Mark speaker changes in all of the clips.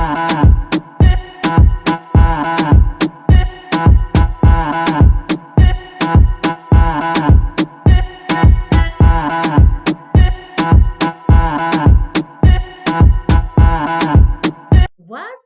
Speaker 1: What's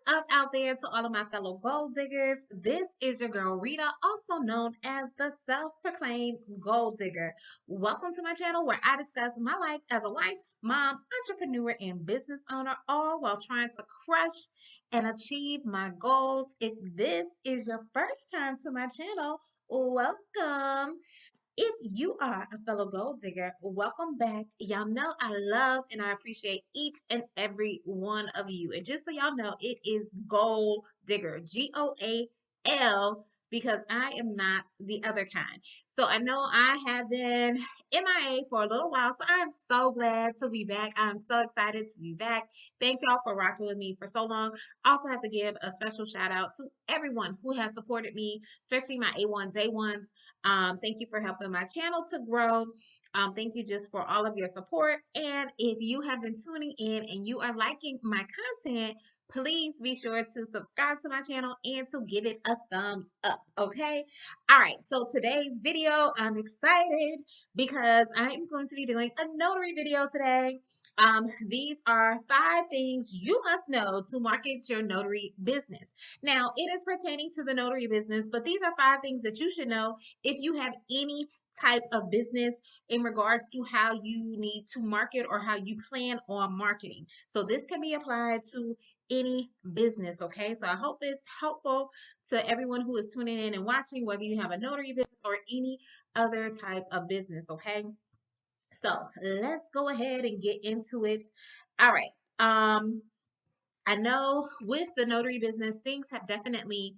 Speaker 1: up out there to all of my fellow gold diggers? This is your girl Rita, also known as the self-proclaimed gold digger. Welcome to my channel where I discuss my life as a wife, mom, entrepreneur, and business owner, all while trying to crush and achieve my goals. If this is your first time to my channel, welcome. If you are a fellow gold digger, welcome back. Y'all know I love and I appreciate each and every one of you. And just so y'all know, it is gold digger, GOAL, because I am not the other kind. So I know I have been MIA for a little while, so I'm so glad to be back. I'm so excited to be back. Thank y'all for rocking with me for so long. I also have to give a special shout out to everyone who has supported me, especially my A1 day ones. Thank you for helping my channel to grow. Thank you just for all of your support. And if you have been tuning in and you are liking my content, please be sure to subscribe to my channel and to give it a thumbs up. Okay. All right. So today's video, I'm excited because I am going to be doing a notary video today. These are 5 things you must know to market your notary business. Now, it is pertaining to the notary business, but these are 5 things that you should know if you have any type of business in regards to how you need to market or how you plan on marketing. So this can be applied to any business, okay? So I hope it's helpful to everyone who is tuning in and watching, whether you have a notary business or any other type of business, okay? So let's go ahead and get into it. All right. I know with the notary business, things have definitely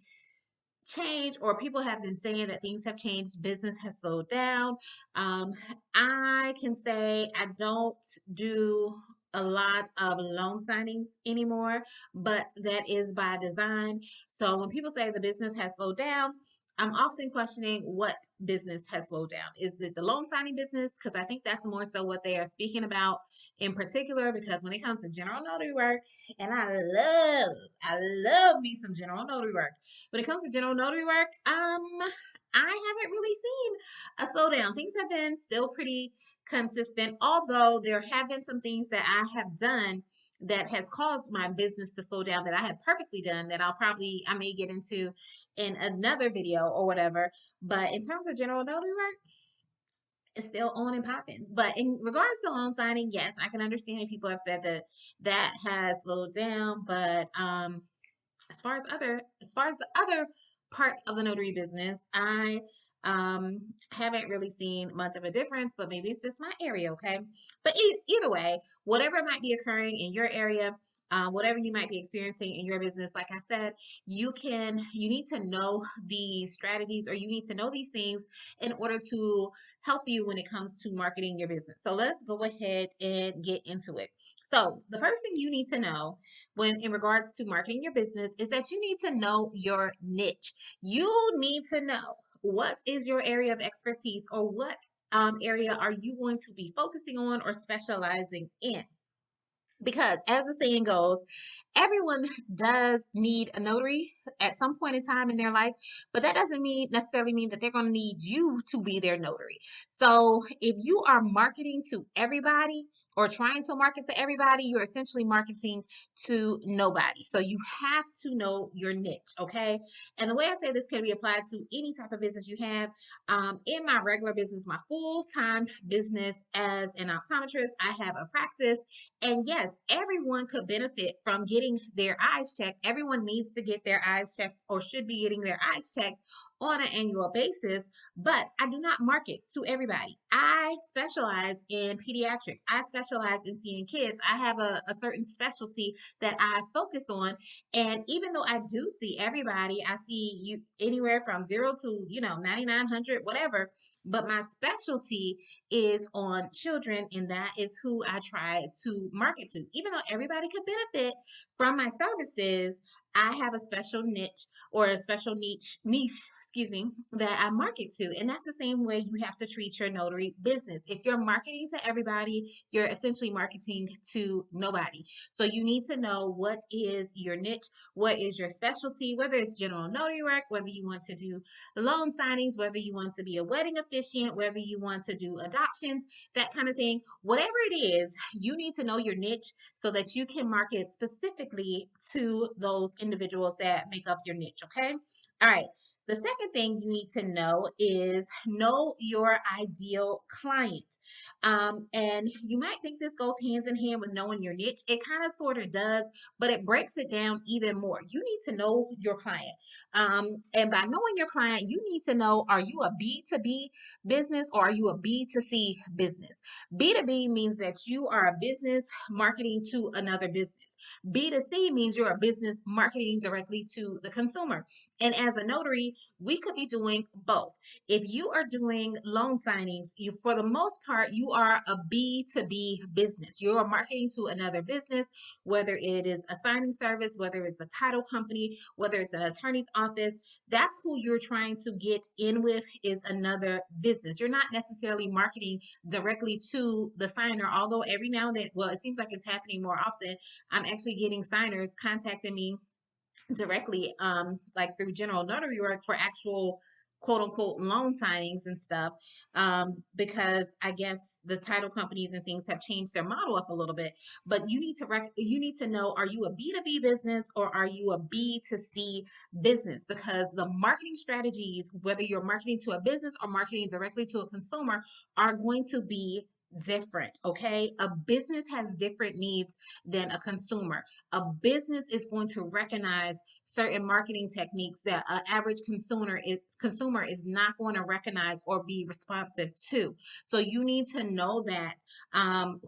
Speaker 1: change, or people have been saying that things have changed, business has slowed down. I can say I don't do a lot of loan signings anymore, but that is by design. So when people say the business has slowed down, I'm often questioning what business has slowed down. Is it the loan signing business? Because I think that's more so what they are speaking about in particular, because when it comes to general notary work, and I love me some general notary work. When it comes to general notary work, I haven't really seen a slowdown. Things have been still pretty consistent, although there have been some things that I have done that has caused my business to slow down that I have purposely done that I may get into in another video or whatever. But in terms of general notary work, it's still on and popping. But in regards to loan signing, yes, I can understand if people have said that that has slowed down. But as far as the other parts of the notary business, I haven't really seen much of a difference, but maybe it's just my area, okay? But either way, whatever might be occurring in your area, whatever you might be experiencing in your business, like I said, you need to know these strategies, or you need to know these things in order to help you when it comes to marketing your business. So let's go ahead and get into it. So the first thing you need to know when in regards to marketing your business is that you need to know your niche. You need to know what is your area of expertise, or what area are you going to be focusing on or specializing in. Because as the saying goes, everyone does need a notary at some point in time in their life, but that doesn't necessarily mean that they're going to need you to be their notary. So if you are marketing to everybody or trying to market to everybody, you're essentially marketing to nobody. So you have to know your niche, okay? And the way I say this can be applied to any type of business you have. In my regular business, my full-time business as an optometrist, I have a practice, and yes, everyone could benefit from getting their eyes checked. Everyone needs to get their eyes checked, or should be getting their eyes checked on an annual basis, but I do not market to everybody. I specialize in pediatrics. I specialize in seeing kids. I have a certain specialty that I focus on. And even though I do see everybody, I see you anywhere from 0 to, 9,900, whatever. But my specialty is on children, and that is who I try to market to. Even though everybody could benefit from my services, I have a special niche or a special niche, excuse me, that I market to. And that's the same way you have to treat your notary business. If you're marketing to everybody, you're essentially marketing to nobody. So you need to know what is your niche, what is your specialty, whether it's general notary work, whether you want to do loan signings, whether you want to be a wedding officiant, whether you want to do adoptions, that kind of thing. Whatever it is, you need to know your niche so that you can market specifically to those individuals that make up your niche. Okay. All right. The second thing you need to know your ideal client. And you might think this goes hands in hand with knowing your niche. It kind of sort of does, but it breaks it down even more. You need to know your client. And by knowing your client, you need to know, are you a B2B business or are you a B2C business? B2B means that you are a business marketing to another business. B2C means you're a business marketing directly to the consumer. And as a notary, we could be doing both. If you are doing loan signings, for the most part, you are a B2B business. You're marketing to another business, whether it is a signing service, whether it's a title company, whether it's an attorney's office. That's who you're trying to get in with, is another business. You're not necessarily marketing directly to the signer, although every now and then, well, it seems like it's happening more often. I'm actually getting signers contacting me directly, like through general notary work for actual quote unquote loan signings and stuff, because I guess the title companies and things have changed their model up a little bit. But you need to know, are you a B2B business or are you a B2C business? Because the marketing strategies, whether you're marketing to a business or marketing directly to a consumer, are going to be different. Okay, a business has different needs than a consumer. A business is going to recognize certain marketing techniques that an average consumer is not going to recognize or be responsive to. So you need to know that,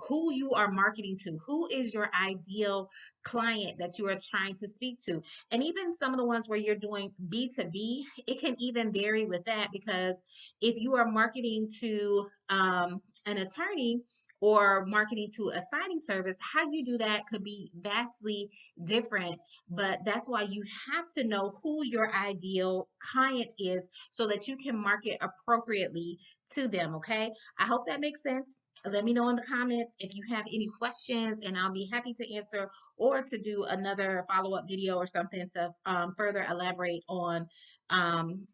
Speaker 1: who you are marketing to, who is your ideal client that you are trying to speak to. And even some of the ones where you're doing B2B, it can even vary with that, because if you are marketing to an attorney or marketing to a signing service, how you do that could be vastly different. But that's why you have to know who your ideal client is so that you can market appropriately to them. Okay. I hope that makes sense. Let me know in the comments if you have any questions, and I'll be happy to answer or to do another follow up video or something to further elaborate on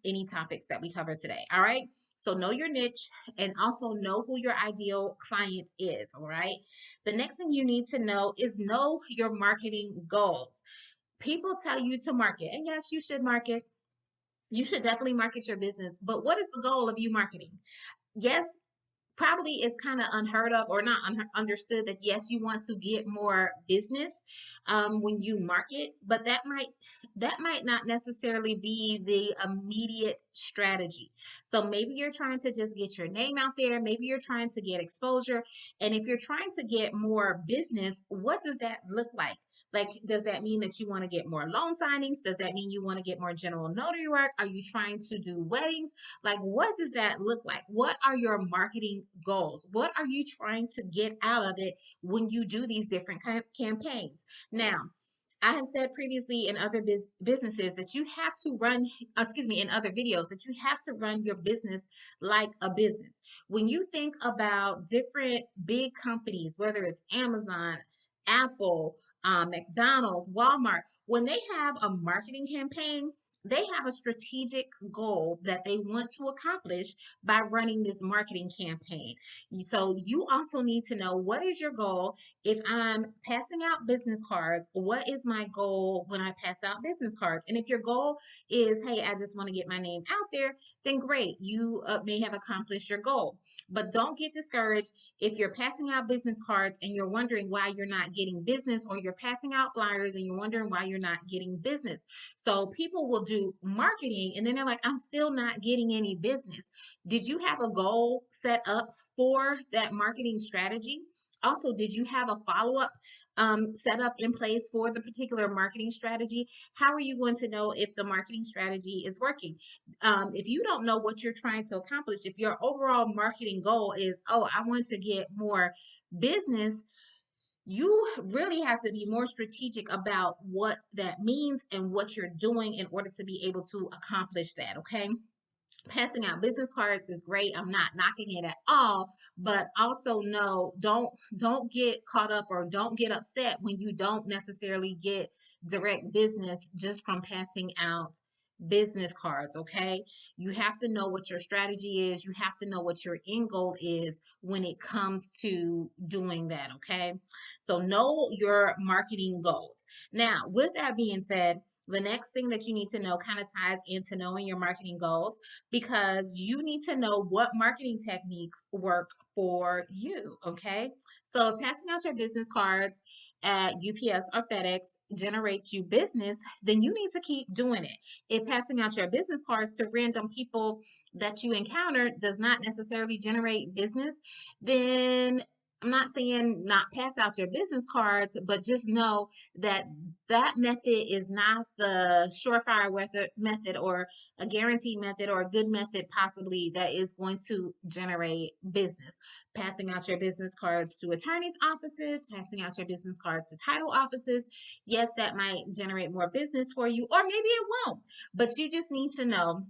Speaker 1: any topics that we cover today. All right. So know your niche and also know who your ideal client is. All right. The next thing you need to know your marketing goals. People tell you to market, and yes, you should market. You should definitely market your business. But what is the goal of you marketing? Yes, probably it's kind of unheard of or not understood that yes, you want to get more business when you market, but that might not necessarily be the immediate strategy. So maybe you're trying to just get your name out there, maybe you're trying to get exposure. And if you're trying to get more business, what does that look like? Like, does that mean that you want to get more loan signings? Does that mean you want to get more general notary work? Are you trying to do weddings? Like, what does that look like? What are your marketing goals? What are you trying to get out of it when you do these different campaigns? Now, I have said previously in other businesses that you have to run, excuse me, in other videos, that you have to run your business like a business. When you think about different big companies, whether it's Amazon, Apple, McDonald's, Walmart, when they have a marketing campaign, they have a strategic goal that they want to accomplish by running this marketing campaign. So you also need to know, what is your goal? If I'm passing out business cards, what is my goal when I pass out business cards? And if your goal is, hey, I just want to get my name out there, then great, you may have accomplished your goal. But don't get discouraged if you're passing out business cards and you're wondering why you're not getting business, or you're passing out flyers and you're wondering why you're not getting business. So people will do marketing and then they're like, I'm still not getting any business. Did you have a goal set up for that marketing strategy? Also, did you have a follow-up set up in place for the particular marketing strategy? How are you going to know if the marketing strategy is working? If you don't know what you're trying to accomplish, if your overall marketing goal is, oh, I want to get more business, you really have to be more strategic about what that means and what you're doing in order to be able to accomplish that. Okay. Passing out business cards is great. I'm not knocking it at all, but also no, don't get caught up or don't get upset when you don't necessarily get direct business just from passing out business cards. Okay, you have to know what your strategy is. You have to know what your end goal is when it comes to doing that. Okay, so know your marketing goals. Now, with that being said, the next thing that you need to know kind of ties into knowing your marketing goals, because you need to know what marketing techniques work for you. Okay. So if passing out your business cards at UPS or FedEx generates you business, then you need to keep doing it. If passing out your business cards to random people that you encounter does not necessarily generate business, then I'm not saying not pass out your business cards, but just know that that method is not the surefire method or a guaranteed method or a good method possibly that is going to generate business. Passing out your business cards to attorneys' offices, passing out your business cards to title offices. Yes, that might generate more business for you, or maybe it won't. But you just need to know,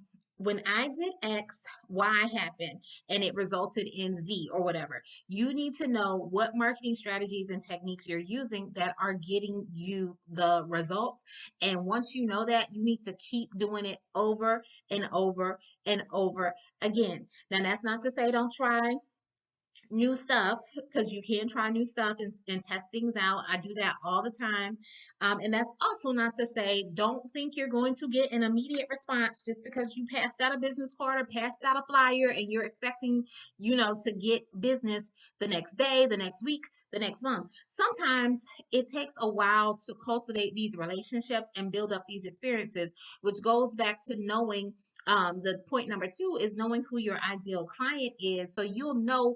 Speaker 1: when I did X, Y happened and it resulted in Z or whatever. You need to know what marketing strategies and techniques you're using that are getting you the results. And once you know that, you need to keep doing it over and over and over again. Now, that's not to say don't try new stuff, because you can try new stuff and test things out. I do that all the time. And that's also not to say don't think you're going to get an immediate response just because you passed out a business card or passed out a flyer and you're expecting, to get business the next day, the next week, the next month. Sometimes it takes a while to cultivate these relationships and build up these experiences, which goes back to knowing, the point number two is knowing who your ideal client is. So you'll know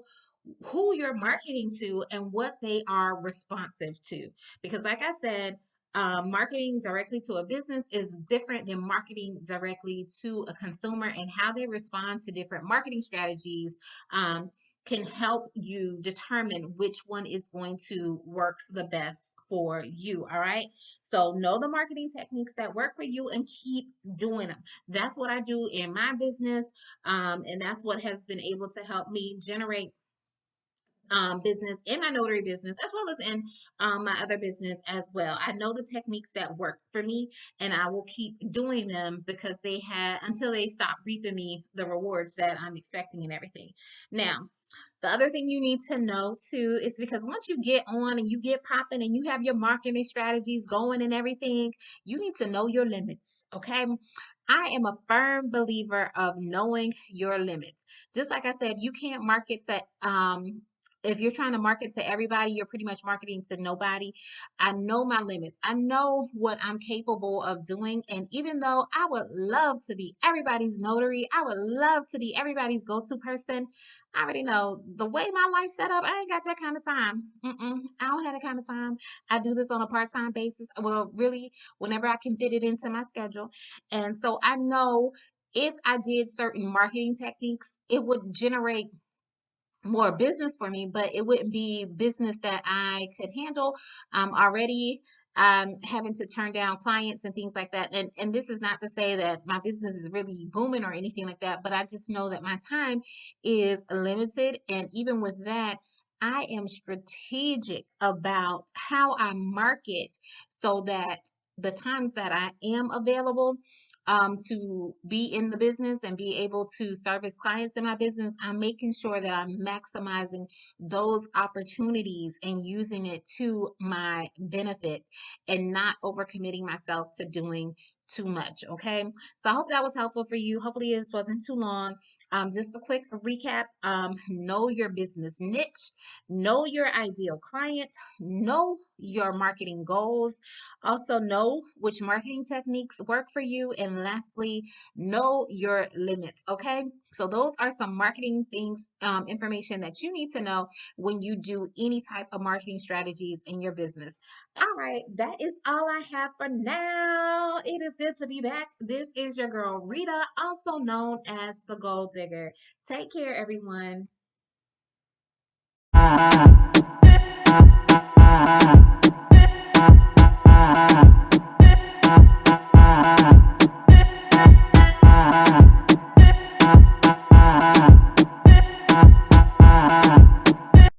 Speaker 1: who you're marketing to and what they are responsive to. Because, like I said, marketing directly to a business is different than marketing directly to a consumer, and how they respond to different marketing strategies can help you determine which one is going to work the best for you. All right. So, know the marketing techniques that work for you and keep doing them. That's what I do in my business. And that's what has been able to help me generate business in my notary business, as well as in my other business as well. I know the techniques that work for me, and I will keep doing them because they had until they stop reaping me the rewards that I'm expecting and everything. Now, the other thing you need to know too is, because once you get on and you get popping and you have your marketing strategies going and everything, you need to know your limits. Okay. I am a firm believer of knowing your limits. Just like I said, you can't market to if you're trying to market to everybody, you're pretty much marketing to nobody. I know my limits. I know what I'm capable of doing. And even though I would love to be everybody's notary, I would love to be everybody's go-to person, I already know the way my life's set up, I ain't got that kind of time. I don't have that kind of time. I do this on a part-time basis. Well, really, whenever I can fit it into my schedule. And so I know if I did certain marketing techniques, it would generate more business for me, but it wouldn't be business that I could handle. Already having to turn down clients and things like that. And this is not to say that my business is really booming or anything like that, but I just know that my time is limited. And even with that, I am strategic about how I market so that the times that I am available to be in the business and be able to service clients in my business, I'm making sure that I'm maximizing those opportunities and using it to my benefit and not overcommitting myself to doing too much. Okay. So I hope that was helpful for you. Hopefully this wasn't too long. Just a quick recap. Know your business niche, know your ideal client, know your marketing goals, also, know which marketing techniques work for you. And lastly, know your limits. Okay. So, those are some marketing things, information that you need to know when you do any type of marketing strategies in your business. All right. That is all I have for now. It is good to be back. This is your girl, Rita, also known as the Gold Digger. Take care, everyone.